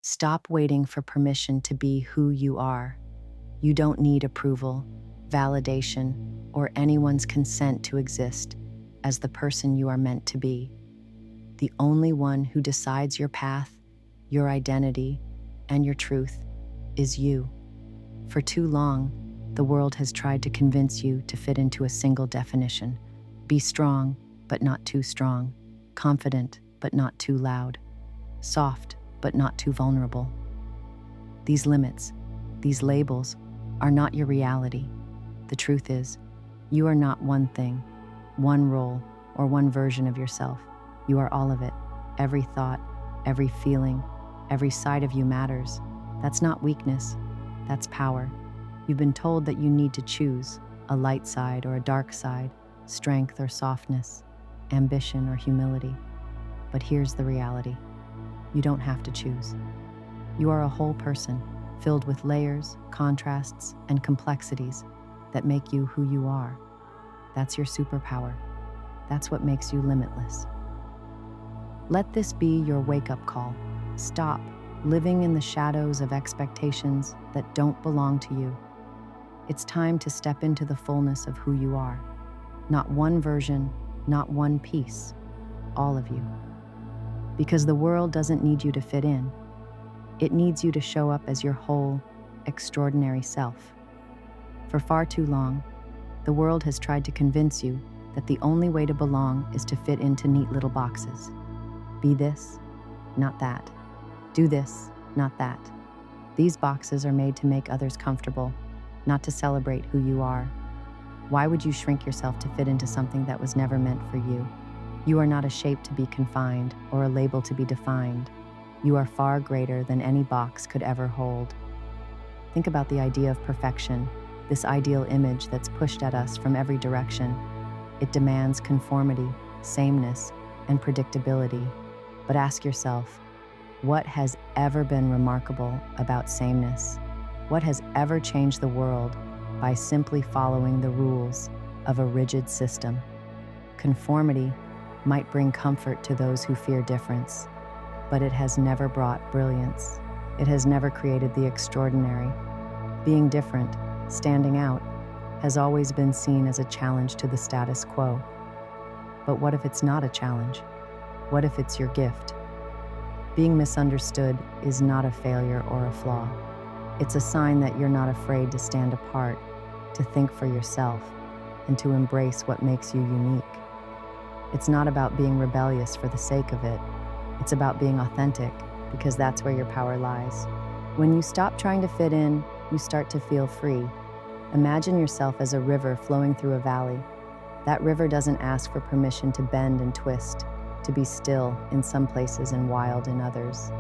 Stop waiting for permission to be who you are. You don't need approval, validation, or anyone's consent to exist as the person you are meant to be. The only one who decides your path, your identity, and your truth is you. For too long, the world has tried to convince you to fit into a single definition. Be strong, but not too strong. Confident, but not too loud. Soft, but not too vulnerable. These limits, these labels, are not your reality. The truth is, you are not one thing, one role, or one version of yourself. You are all of it. Every thought, every feeling, every side of you matters. That's not weakness, that's power. You've been told that you need to choose a light side or a dark side, strength or softness, ambition or humility. But here's the reality. You don't have to choose. You are a whole person, filled with layers, contrasts, and complexities that make you who you are. That's your superpower. That's what makes you limitless. Let this be your wake-up call. Stop living in the shadows of expectations that don't belong to you. It's time to step into the fullness of who you are. Not one version, not one piece, all of you. Because the world doesn't need you to fit in. It needs you to show up as your whole, extraordinary self. For far too long, the world has tried to convince you that the only way to belong is to fit into neat little boxes. Be this, not that. Do this, not that. These boxes are made to make others comfortable, not to celebrate who you are. Why would you shrink yourself to fit into something that was never meant for you? You are not a shape to be confined or a label to be defined. You are far greater than any box could ever hold. Think about the idea of perfection, this ideal image that's pushed at us from every direction. It demands conformity, sameness, and predictability. But ask yourself, what has ever been remarkable about sameness? What has ever changed the world by simply following the rules of a rigid system? Conformity might bring comfort to those who fear difference, but it has never brought brilliance. It has never created the extraordinary. Being different, standing out, has always been seen as a challenge to the status quo. But what if it's not a challenge? What if it's your gift? Being misunderstood is not a failure or a flaw. It's a sign that you're not afraid to stand apart, to think for yourself, and to embrace what makes you unique. It's not about being rebellious for the sake of it. It's about being authentic, because that's where your power lies. When you stop trying to fit in, you start to feel free. Imagine yourself as a river flowing through a valley. That river doesn't ask for permission to bend and twist, to be still in some places and wild in others.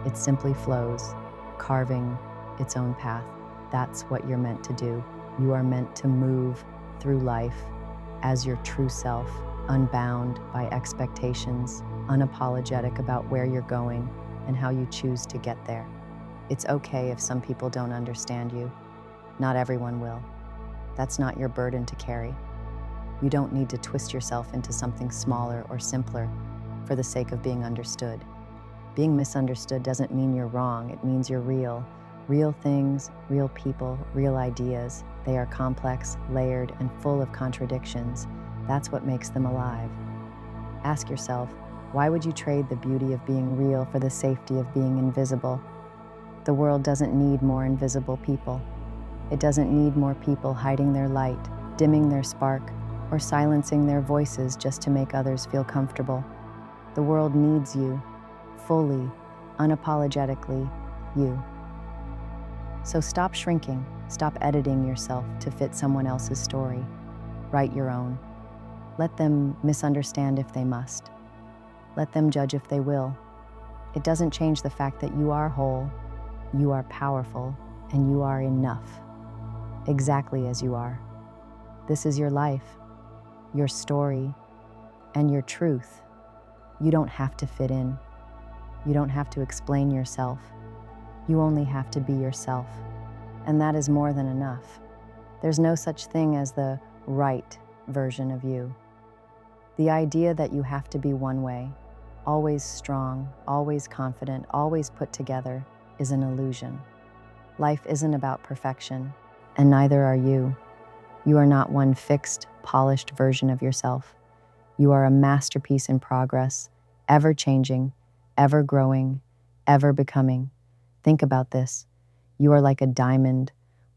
It simply flows, carving its own path. That's what you're meant to do. You are meant to move through life as your true self, unbound by expectations, unapologetic about where you're going and how you choose to get there. It's okay if some people don't understand you. Not everyone will. That's not your burden to carry. You don't need to twist yourself into something smaller or simpler for the sake of being understood. Being misunderstood doesn't mean you're wrong, it means you're real. Real things, real people, real ideas. They are complex, layered, and full of contradictions. That's what makes them alive. Ask yourself, why would you trade the beauty of being real for the safety of being invisible? The world doesn't need more invisible people. It doesn't need more people hiding their light, dimming their spark, or silencing their voices just to make others feel comfortable. The world needs you, fully, unapologetically, you. So stop shrinking, stop editing yourself to fit someone else's story. Write your own. Let them misunderstand if they must. Let them judge if they will. It doesn't change the fact that you are whole, you are powerful, and you are enough, exactly as you are. This is your life, your story, and your truth. You don't have to fit in. You don't have to explain yourself. You only have to be yourself. And that is more than enough. There's no such thing as the right version of you. The idea that you have to be one way, always strong, always confident, always put together, is an illusion. Life isn't about perfection, and neither are you. You are not one fixed, polished version of yourself. You are a masterpiece in progress, ever changing, ever growing, ever becoming. Think about this. You are like a diamond,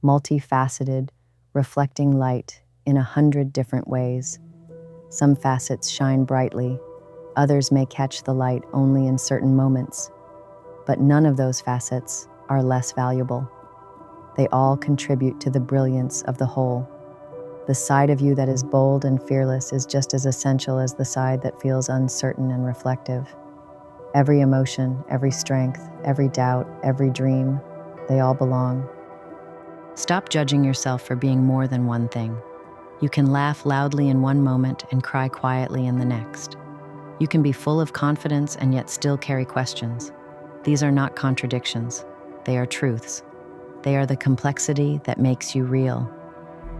multifaceted, reflecting light in 100 different ways. Some facets shine brightly, others may catch the light only in certain moments, but none of those facets are less valuable. They all contribute to the brilliance of the whole. The side of you that is bold and fearless is just as essential as the side that feels uncertain and reflective. Every emotion, every strength, every doubt, every dream, they all belong. Stop judging yourself for being more than one thing. You can laugh loudly in one moment and cry quietly in the next. You can be full of confidence and yet still carry questions. These are not contradictions. They are truths. They are the complexity that makes you real.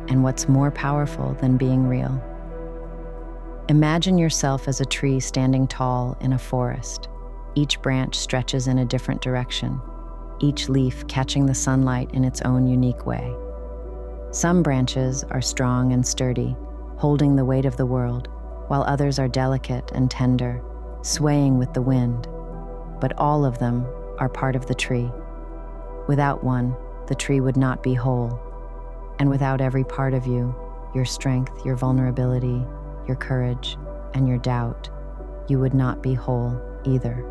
And what's more powerful than being real? Imagine yourself as a tree standing tall in a forest. Each branch stretches in a different direction, each leaf catching the sunlight in its own unique way. Some branches are strong and sturdy, holding the weight of the world, while others are delicate and tender, swaying with the wind. But all of them are part of the tree. Without one, the tree would not be whole. And without every part of you, your strength, your vulnerability, your courage, and your doubt, you would not be whole either.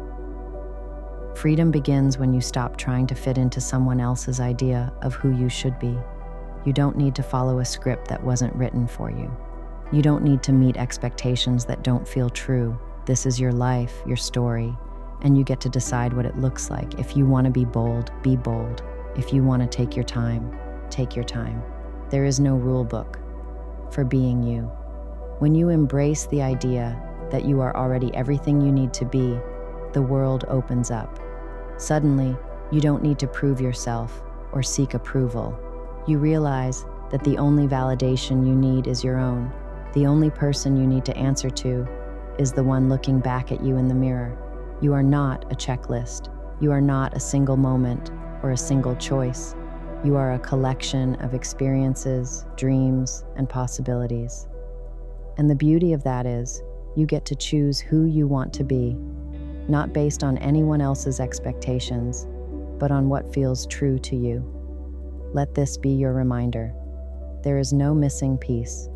Freedom begins when you stop trying to fit into someone else's idea of who you should be. You don't need to follow a script that wasn't written for you. You don't need to meet expectations that don't feel true. This is your life, your story, and you get to decide what it looks like. If you want to be bold, be bold. If you want to take your time, take your time. There is no rule book for being you. When you embrace the idea that you are already everything you need to be, the world opens up. Suddenly, you don't need to prove yourself or seek approval. You realize that the only validation you need is your own. The only person you need to answer to is the one looking back at you in the mirror. You are not a checklist. You are not a single moment or a single choice. You are a collection of experiences, dreams, and possibilities. And the beauty of that is, you get to choose who you want to be, not based on anyone else's expectations, but on what feels true to you. Let this be your reminder. There is no missing piece.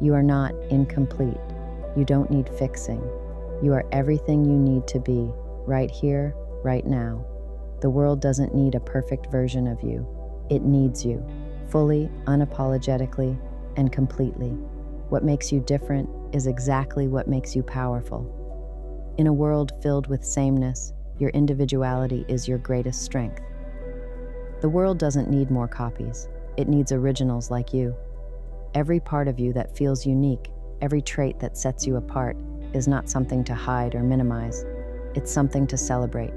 You are not incomplete. You don't need fixing. You are everything you need to be, right here, right now. The world doesn't need a perfect version of you. It needs you, fully, unapologetically, and completely. What makes you different is exactly what makes you powerful. In a world filled with sameness, your individuality is your greatest strength. The world doesn't need more copies. It needs originals like you. Every part of you that feels unique, every trait that sets you apart, is not something to hide or minimize. It's something to celebrate.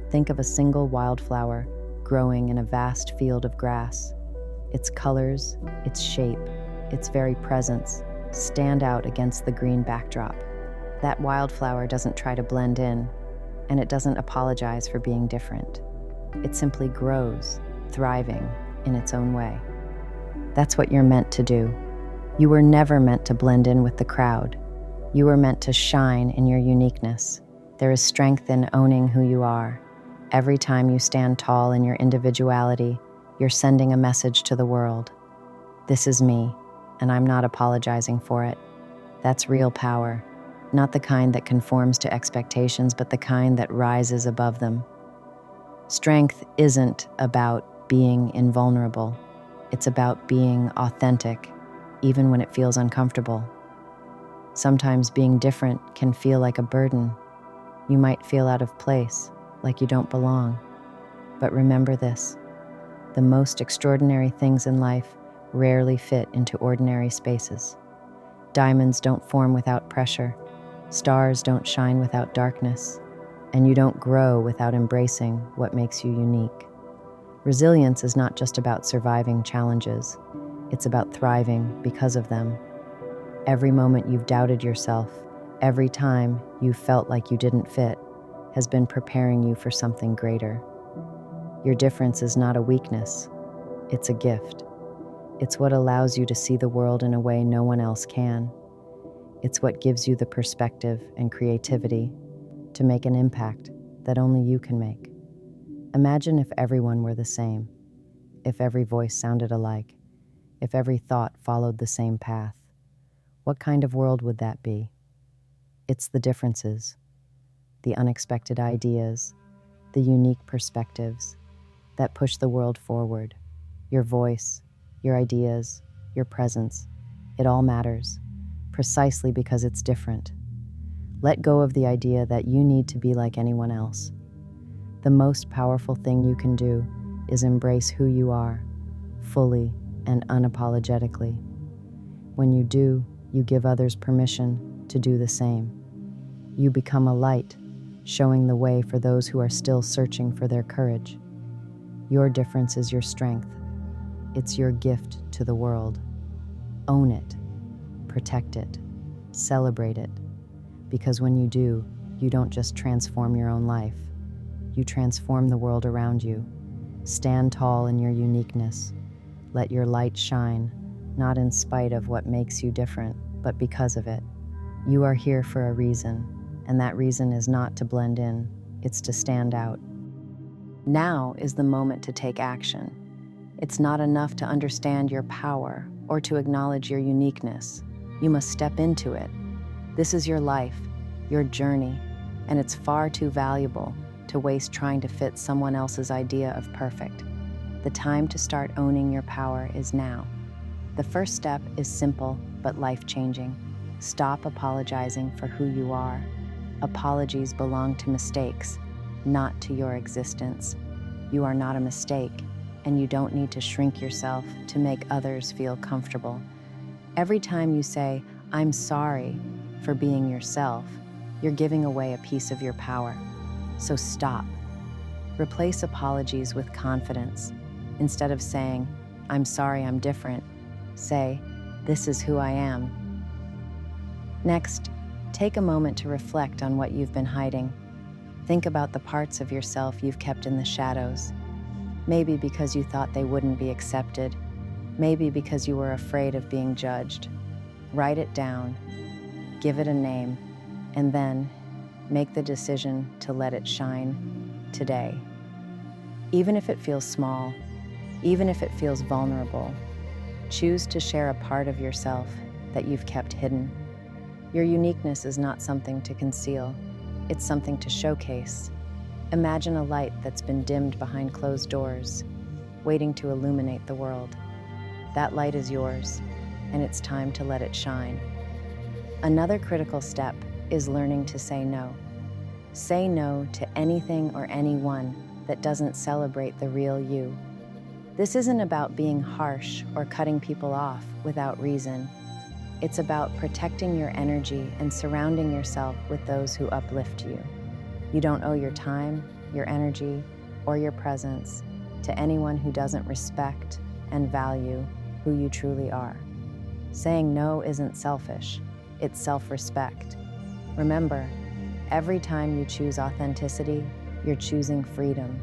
Think of a single wildflower growing in a vast field of grass. Its colors, its shape, its very presence stand out against the green backdrop. That wildflower doesn't try to blend in, and it doesn't apologize for being different. It simply grows, thriving in its own way. That's what you're meant to do. You were never meant to blend in with the crowd. You were meant to shine in your uniqueness. There is strength in owning who you are. Every time you stand tall in your individuality, you're sending a message to the world. This is me, and I'm not apologizing for it. That's real power, not the kind that conforms to expectations, but the kind that rises above them. Strength isn't about being invulnerable. It's about being authentic, even when it feels uncomfortable. Sometimes being different can feel like a burden. You might feel out of place, like you don't belong. But remember this: the most extraordinary things in life rarely fit into ordinary spaces. Diamonds don't form without pressure. Stars don't shine without darkness. And you don't grow without embracing what makes you unique. Resilience is not just about surviving challenges. It's about thriving because of them. Every moment you've doubted yourself, Every time you felt like you didn't fit has been preparing you for something greater. Your difference is not a weakness, it's a gift. It's what allows you to see the world in a way no one else can. It's what gives you the perspective and creativity to make an impact that only you can make. Imagine if everyone were the same, if every voice sounded alike, if every thought followed the same path. What kind of world would that be? It's the differences, the unexpected ideas, the unique perspectives that push the world forward. Your voice, your ideas, your presence, it all matters, precisely because it's different. Let go of the idea that you need to be like anyone else. The most powerful thing you can do is embrace who you are, fully and unapologetically. When you do, you give others permission to do the same. You become a light, showing the way for those who are still searching for their courage. Your difference is your strength. It's your gift to the world. Own it, protect it, celebrate it. Because when you do, you don't just transform your own life. You transform the world around you. Stand tall in your uniqueness. Let your light shine, not in spite of what makes you different, but because of it. You are here for a reason, and that reason is not to blend in, it's to stand out. Now is the moment to take action. It's not enough to understand your power or to acknowledge your uniqueness. You must step into it. This is your life, your journey, and it's far too valuable to waste trying to fit someone else's idea of perfect. The time to start owning your power is now. The first step is simple but life-changing. Stop apologizing for who you are. Apologies belong to mistakes, not to your existence. You are not a mistake, and you don't need to shrink yourself to make others feel comfortable. Every time you say, "I'm sorry," for being yourself, you're giving away a piece of your power. So stop. Replace apologies with confidence. Instead of saying, "I'm sorry I'm different," say, "This is who I am." Next, take a moment to reflect on what you've been hiding. Think about the parts of yourself you've kept in the shadows. Maybe because you thought they wouldn't be accepted. Maybe because you were afraid of being judged. Write it down, give it a name, and then make the decision to let it shine today. Even if it feels small, even if it feels vulnerable, choose to share a part of yourself that you've kept hidden. Your uniqueness is not something to conceal, it's something to showcase. Imagine a light that's been dimmed behind closed doors, waiting to illuminate the world. That light is yours, and it's time to let it shine. Another critical step is learning to say no. Say no to anything or anyone that doesn't celebrate the real you. This isn't about being harsh or cutting people off without reason. It's about protecting your energy and surrounding yourself with those who uplift you. You don't owe your time, your energy, or your presence to anyone who doesn't respect and value who you truly are. Saying no isn't selfish, it's self-respect. Remember, every time you choose authenticity, you're choosing freedom.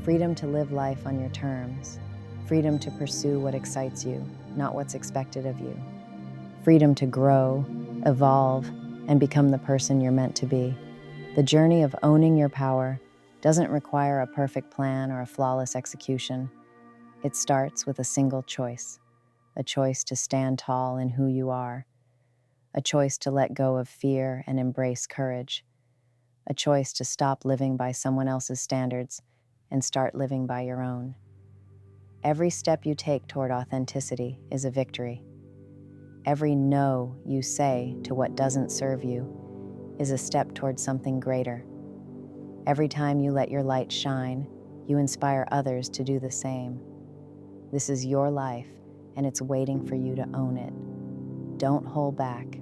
Freedom to live life on your terms. Freedom to pursue what excites you, not what's expected of you. Freedom to grow, evolve, and become the person you're meant to be. The journey of owning your power doesn't require a perfect plan or a flawless execution. It starts with a single choice, a choice to stand tall in who you are, a choice to let go of fear and embrace courage, a choice to stop living by someone else's standards and start living by your own. Every step you take toward authenticity is a victory. Every no you say to what doesn't serve you is a step toward something greater. Every time you let your light shine, you inspire others to do the same. This is your life, and it's waiting for you to own it. Don't hold back.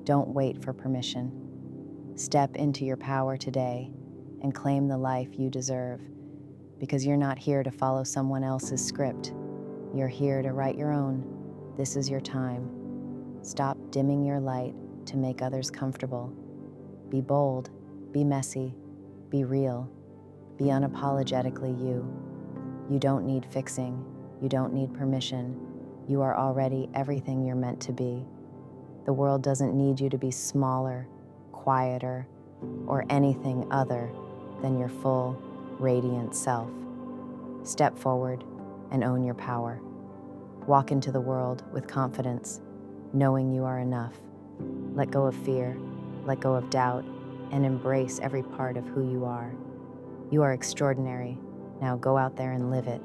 Don't wait for permission. Step into your power today and claim the life you deserve, because you're not here to follow someone else's script. You're here to write your own. This is your time. Stop dimming your light to make others comfortable. Be bold, be messy, be real, be unapologetically you. You don't need fixing, you don't need permission. You are already everything you're meant to be. The world doesn't need you to be smaller, quieter, or anything other than your full, radiant self. Step forward and own your power. Walk into the world with confidence, knowing you are enough. Let go of fear, let go of doubt, and embrace every part of who you are. You are extraordinary. Now go out there and live it.